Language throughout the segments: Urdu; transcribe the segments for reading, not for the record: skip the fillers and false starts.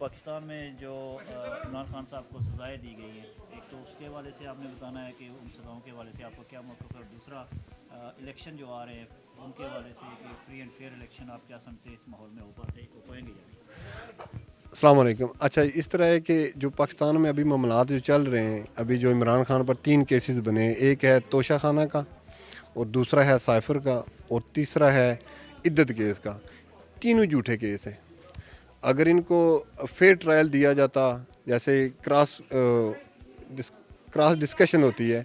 پاکستان میں جو عمران خان صاحب کو سزائیں دی گئی ہیں، ایک تو اس کے حوالے سے آپ نے بتانا ہے کہ ان سزاؤں کے حوالے سے آپ کو کیا موقف ہے، اور دوسرا الیکشن جو آ رہے ہیں ان کے حوالے سے کہ فری اینڈ فیئر الیکشن آپ کیا سمجھتے ہیں اس ماحول میں ہو پائیں گے یا نہیں؟ السلام علیکم. اچھا، اس طرح ہے کہ جو پاکستان میں ابھی معاملات جو چل رہے ہیں، ابھی جو عمران خان پر 3 کیسز بنے ہیں. ایک ہے توشہ خانہ کا، اور دوسرا ہے سائفر کا، اور تیسرا ہے عدت کیس کا. تینوں جھوٹے کیس ہیں. اگر ان کو فیئر ٹرائل دیا جاتا، جیسے کراس ڈسکشن ہوتی ہے،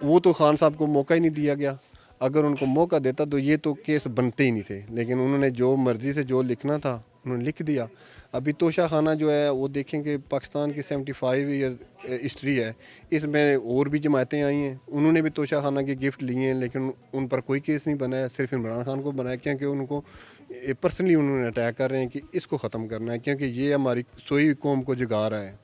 وہ تو خان صاحب کو موقع ہی نہیں دیا گیا. اگر ان کو موقع دیتا تو یہ تو کیس بنتے ہی نہیں تھے، لیکن انہوں نے جو مرضی سے جو لکھنا تھا انہوں نے لکھ دیا. ابھی توشہ خانہ جو ہے وہ دیکھیں کہ پاکستان کی 75 ایئر ہسٹری ہے، اس میں اور بھی جماعتیں آئی ہیں، انہوں نے بھی توشہ خانہ کے گفٹ لیے ہیں، لیکن ان پر کوئی کیس نہیں بنا ہے. صرف عمران خان کو بنایا کیونکہ ان کو پرسنلی انہوں نے اٹیک کر رہے ہیں کہ اس کو ختم کرنا ہے، کیونکہ یہ ہماری سوئی ہوئی قوم کو جگا رہا ہے.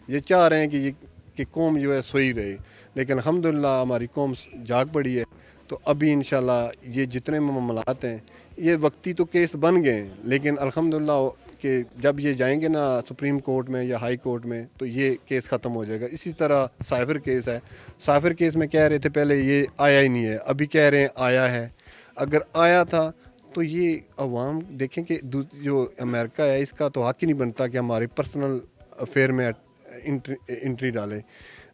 یہ چاہ رہے ہیں کہ قوم جو ہے سوئی رہے، لیکن الحمدللہ ہماری قوم جاگ پڑی ہے. تو ابھی انشاءاللہ یہ جتنے معاملات ہیں یہ وقتی تو کیس بن گئے ہیں، لیکن الحمدللہ کہ جب یہ جائیں گے نا سپریم کورٹ میں یا ہائی کورٹ میں تو یہ کیس ختم ہو جائے گا. اسی طرح سائفر کیس ہے. سائفر کیس میں کہہ رہے تھے پہلے یہ آیا ہی نہیں ہے، ابھی کہہ رہے ہیں آیا ہے. اگر آیا تھا تو یہ عوام دیکھیں کہ جو امریکہ ہے اس کا تو حق ہی نہیں بنتا کہ ہمارے پرسنل افیئر میں انٹری ڈالے.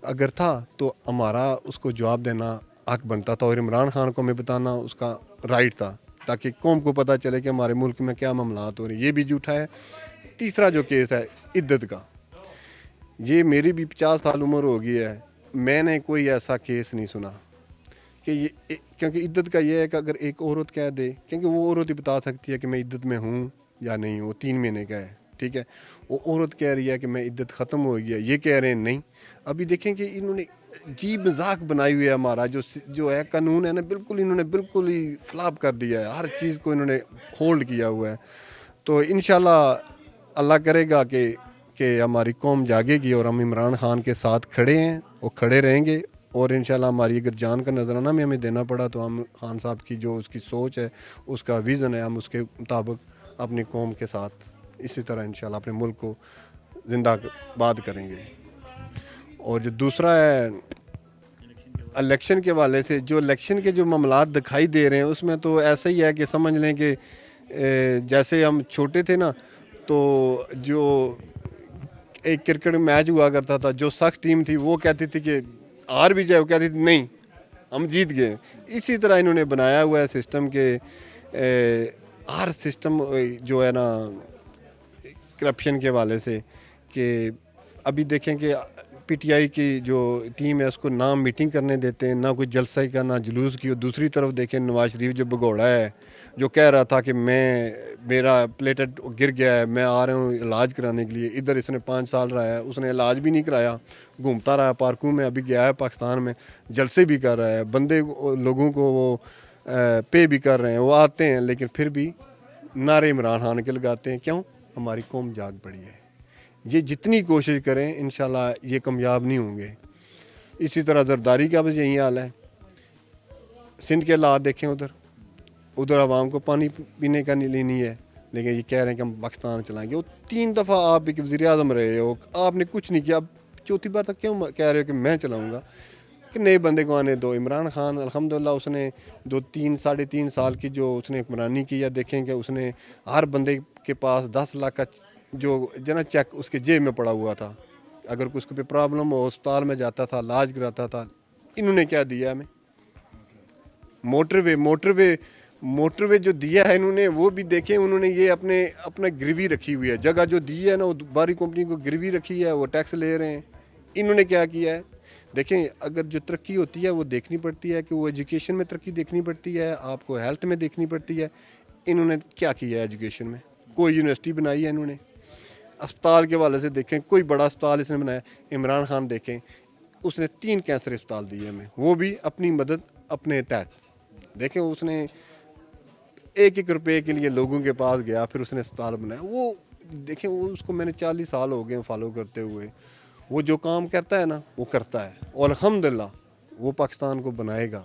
اگر تھا تو ہمارا اس کو جواب دینا حق بنتا تھا، اور عمران خان کو ہمیں بتانا اس کا رائٹ تھا، تاکہ قوم کو پتہ چلے کہ ہمارے ملک میں کیا معاملات ہو رہے ہیں. یہ بھی جھوٹا ہے. تیسرا جو کیس ہے عدت کا، یہ میری بھی 50 سال عمر ہو گئی ہے، میں نے کوئی ایسا کیس نہیں سنا کہ یہ، کیونکہ عدت کا یہ ہے کہ اگر ایک عورت کہہ دے، کیونکہ وہ عورت ہی بتا سکتی ہے کہ میں عدت میں ہوں یا نہیں ہوں. 3 مہینے کا ہے، ٹھیک ہے، وہ عورت کہہ رہی ہے کہ میں عدت ختم ہو گیا، یہ کہہ رہے ہیں نہیں. ابھی دیکھیں کہ انہوں نے عجیب مذاق بنائی ہوئی ہے. ہمارا جو ہے قانون ہے نا، بالکل انہوں نے بالکل ہی فلاپ کر دیا ہے، ہر چیز کو انہوں نے ہولڈ کیا ہوا ہے. تو انشاءاللہ اللہ کرے گا کہ ہماری قوم جاگے گی، اور ہم عمران خان کے ساتھ کھڑے ہیں، وہ کھڑے رہیں گے. اور انشاءاللہ ہماری اگر جان کا نذرانہ بھی ہمیں دینا پڑا تو ہم خان صاحب کی جو اس کی سوچ ہے، اس کا ویژن ہے، ہم اس کے مطابق اپنی قوم کے ساتھ اسی طرح انشاءاللہ اپنے ملک کو زندہ باد کریں گے. اور جو دوسرا ہے الیکشن کے حوالے سے، جو الیکشن کے جو معاملات دکھائی دے رہے ہیں اس میں تو ایسا ہی ہے کہ سمجھ لیں کہ جیسے ہم چھوٹے تھے نا، تو جو ایک کرکٹ میچ ہوا کرتا تھا، جو سخت ٹیم تھی وہ کہتی تھی کہ ہار بھی جائے، وہ کہتی تھی نہیں ہم جیت گئے. اسی طرح انہوں نے بنایا ہوا ہے سسٹم کہ ہر سسٹم جو ہے نا کرپشن کے حوالے سے، کہ ابھی دیکھیں کہ پی ٹی آئی کی جو ٹیم ہے اس کو نہ میٹنگ کرنے دیتے ہیں، نہ کوئی جلسہ کا، نہ جلوس کی. اور دوسری طرف دیکھیں نواز شریف جو بگوڑا ہے، جو کہہ رہا تھا کہ میرا پلیٹٹ گر گیا ہے، میں آ رہا ہوں علاج کرانے کے لیے. ادھر اس نے 5 سال رہا ہے، اس نے علاج بھی نہیں کرایا، گھومتا رہا پارکوں میں. ابھی گیا ہے پاکستان میں، جلسے بھی کر رہا ہے، بندے لوگوں کو وہ پے بھی کر رہے ہیں، وہ آتے ہیں لیکن پھر بھی نعرے عمران خان کے لگاتے ہیں. کیوں؟ ہماری قوم جاگ پڑی ہے. یہ جتنی کوشش کریں انشاءاللہ یہ کامیاب نہیں ہوں گے. اسی طرح زرداری کا بھی یہی حال ہے. سندھ کے حالات دیکھیں، ادھر عوام کو پانی پینے کا نہیں ہے، لیکن یہ کہہ رہے ہیں کہ ہم پاکستان چلائیں گے. وہ 3 دفعہ آپ ایک وزیر اعظم رہے ہو، آپ نے کچھ نہیں کیا، اب 4تھی بار تک کیوں کہہ رہے ہو کہ میں چلاؤں گا؟ کہ نئے بندے کو آنے دو. عمران خان الحمدللہ اس نے 3.5 سال کی جو اس نے حکمرانی کی ہے، دیکھیں کہ اس نے ہر بندے کے پاس 10 لاکھ کا جو نا چیک اس کے جیب میں پڑا ہوا تھا. اگر اس کو پہ پرابلم ہو اسپتال میں جاتا تھا، علاج کراتا تھا. انہوں نے کیا دیا ہمیں؟ موٹر وے جو دیا ہے انہوں نے، وہ بھی دیکھیں انہوں نے یہ اپنا گروی رکھی ہوئی ہے. جگہ جو دی ہے نا وہ باری کمپنی کو گروی رکھی ہے، وہ ٹیکس لے رہے ہیں. انہوں نے کیا کیا ہے؟ دیکھیں اگر جو ترقی ہوتی ہے وہ دیکھنی پڑتی ہے، کہ وہ ایجوکیشن میں ترقی دیکھنی پڑتی ہے، آپ کو ہیلتھ میں دیکھنی پڑتی ہے. انہوں نے کیا کیا ہے ایجوکیشن میں؟ کوئی یونیورسٹی بنائی ہے انہوں نے؟ اسپتال کے حوالے سے دیکھیں کوئی بڑا اسپتال اس نے بنایا؟ عمران خان دیکھیں اس نے 3 کینسر اسپتال دیے ہمیں، وہ بھی اپنی مدد اپنے تحت. دیکھیں اس نے 1 روپے کے لیے لوگوں کے پاس گیا، پھر اس نے اسپتال بنایا. وہ دیکھیں وہ اس کو میں نے 40 سال ہو گئے فالو کرتے ہوئے. وہ جو کام کرتا ہے نا وہ کرتا ہے، اور الحمدللہ وہ پاکستان کو بنائے گا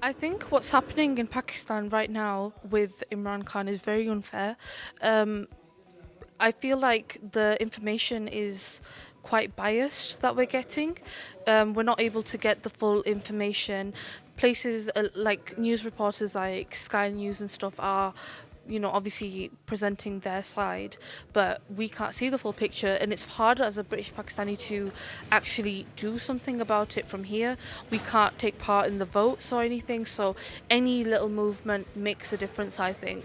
I think what's happening in Pakistan right now with Imran Khan is very unfair. I feel like the information is quite biased that we're getting. We're not able to get the full information. Places like news reporters like Sky News and stuff are, obviously presenting their side, but we can't see the full picture, and it's harder as a British Pakistani to actually do something about it from here. We can't take part in the votes or anything, so any little movement makes a difference, I think.